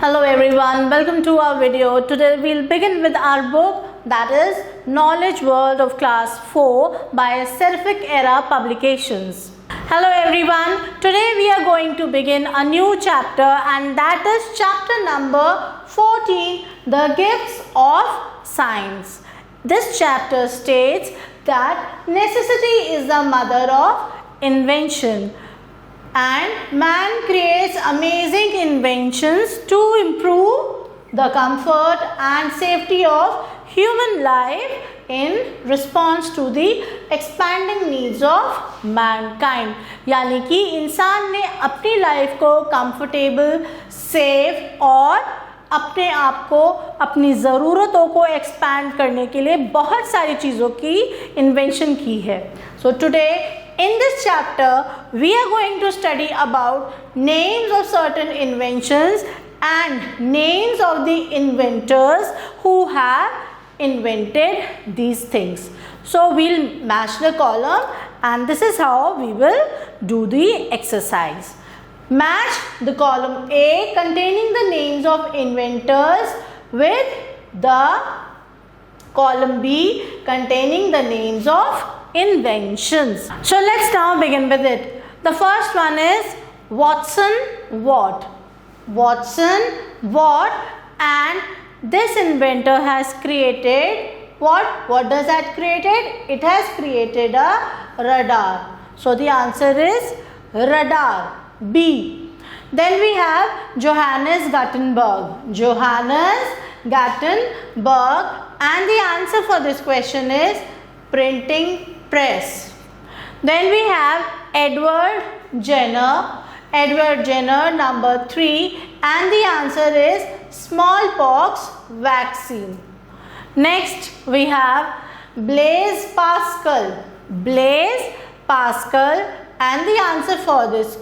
Hello everyone, welcome to our video. Today we'll begin with our book, that is Knowledge World of Class 4 by Seraphic Era Publications. Hello everyone, today we are going to begin a new chapter, and that is chapter number 14, The Gifts of Science. This chapter states that necessity is the mother of invention, and man creates amazing inventions to improve the comfort and safety of human life in response to the expanding needs of mankind. यानी कि इंसान ने अपनी life को comfortable, safe और अपने आप को, अपनी ज़रूरतों को एक्सपैंड करने के लिए बहुत सारी चीज़ों की इन्वेंशन की है. So today in this chapter we are going to study about names of certain inventions and names of the inventors who have invented these things. So we'll match the column, and this is how we will do the exercise. Match the column A containing the names of inventors with the column B containing the names of inventions. So let's now begin with it. The first one is Watson Watt. Watson Watt, and this inventor has created what? What does that created? It has created a radar. So the answer is radar, B. Then we have Johannes Gutenberg. Johannes Gutenberg, and the answer for this question is printing press. Then we have Edward Jenner. Edward Jenner, number 3, and the answer is smallpox vaccine. Next we have Blaise Pascal. Blaise Pascal, and the answer for this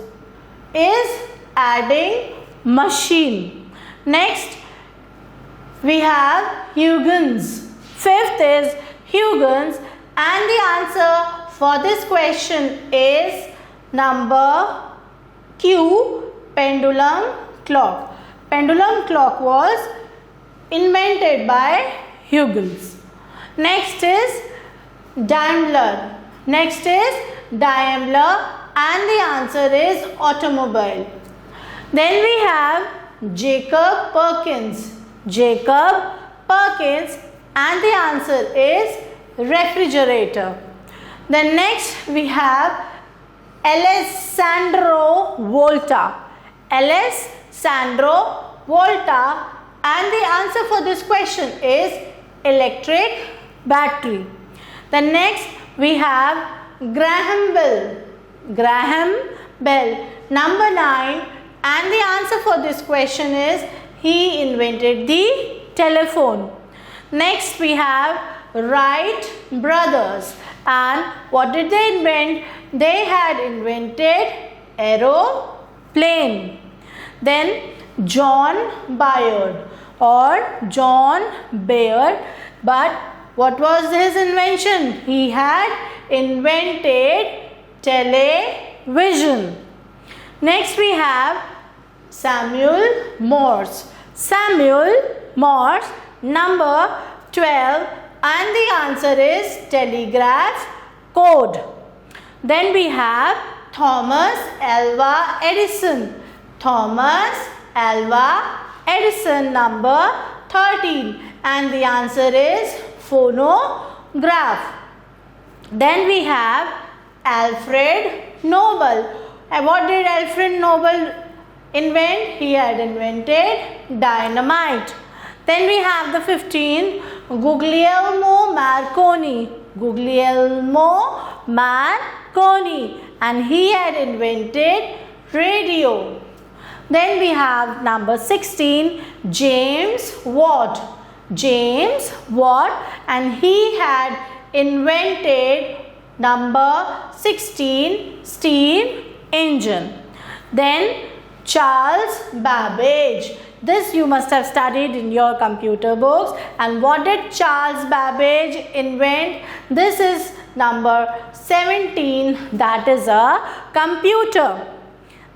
is adding machine. Next we have Huygens. 5th is Huygens, and the answer for this question is number Q, pendulum clock. Pendulum clock was invented by Huygens. Next is Daimler. Next is Daimler, and the answer is automobile. Then we have Jacob Perkins. Jacob Perkins, and the answer is refrigerator. Then next we have Alessandro Volta. Alessandro Volta, and the answer for this question is electric battery. Then next we have Graham Bell. Graham Bell, number 9, and the answer for this question is he invented the telephone. Next we have Wright brothers, and what did they invent? They had invented aeroplane. Then John Bayard or John Baird, but what was his invention? He had invented television. Next we have Samuel Morse. Samuel Morse, number 12, and the answer is telegraph code. Then we have Thomas Alva Edison. Thomas Alva Edison, number 13, and the answer is phonograph. Then we have Alfred Nobel. And what did Alfred Nobel invent? He had invented dynamite. Then we have the 15, Guglielmo Marconi. Guglielmo Marconi, and he had invented radio. Then we have number 16, James Watt. James Watt, and he had invented number 16, steam engine. Then Charles Babbage. This you must have studied in your computer books. And what did Charles Babbage invent? This is number 17, that is a computer.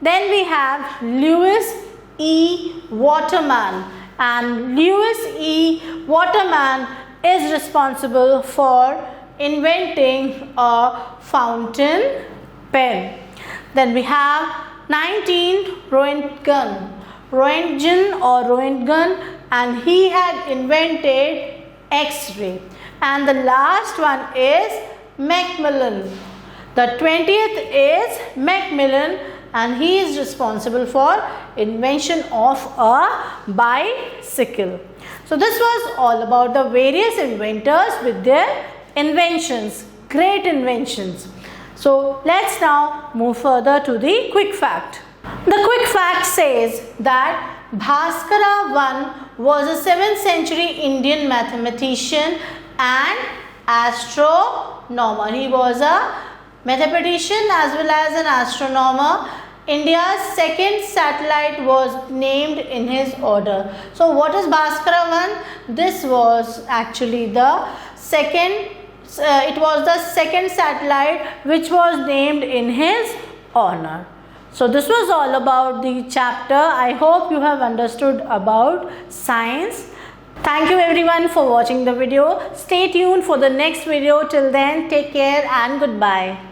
Then we have Louis E. Waterman, and Lewis E. Waterman is responsible for inventing a fountain pen. Then we have 19 Roentgen, and he had invented X-ray. And the last one is Macmillan. The 20th is Macmillan, and he is responsible for invention of a bicycle. So this was all about the various inventors with their inventions, great inventions. So let's now move further to the quick fact. The quick fact says that Bhaskara I was a 7th century Indian mathematician and astronomer. He was a mathematician as well as an astronomer. India's second satellite was named in his honor. So what is Bhaskara I? This was actually the second satellite which was named in his honor. So this was all about the chapter. I hope you have understood about science. Thank you everyone for watching the video. Stay tuned for the next video. Till then, take care and goodbye.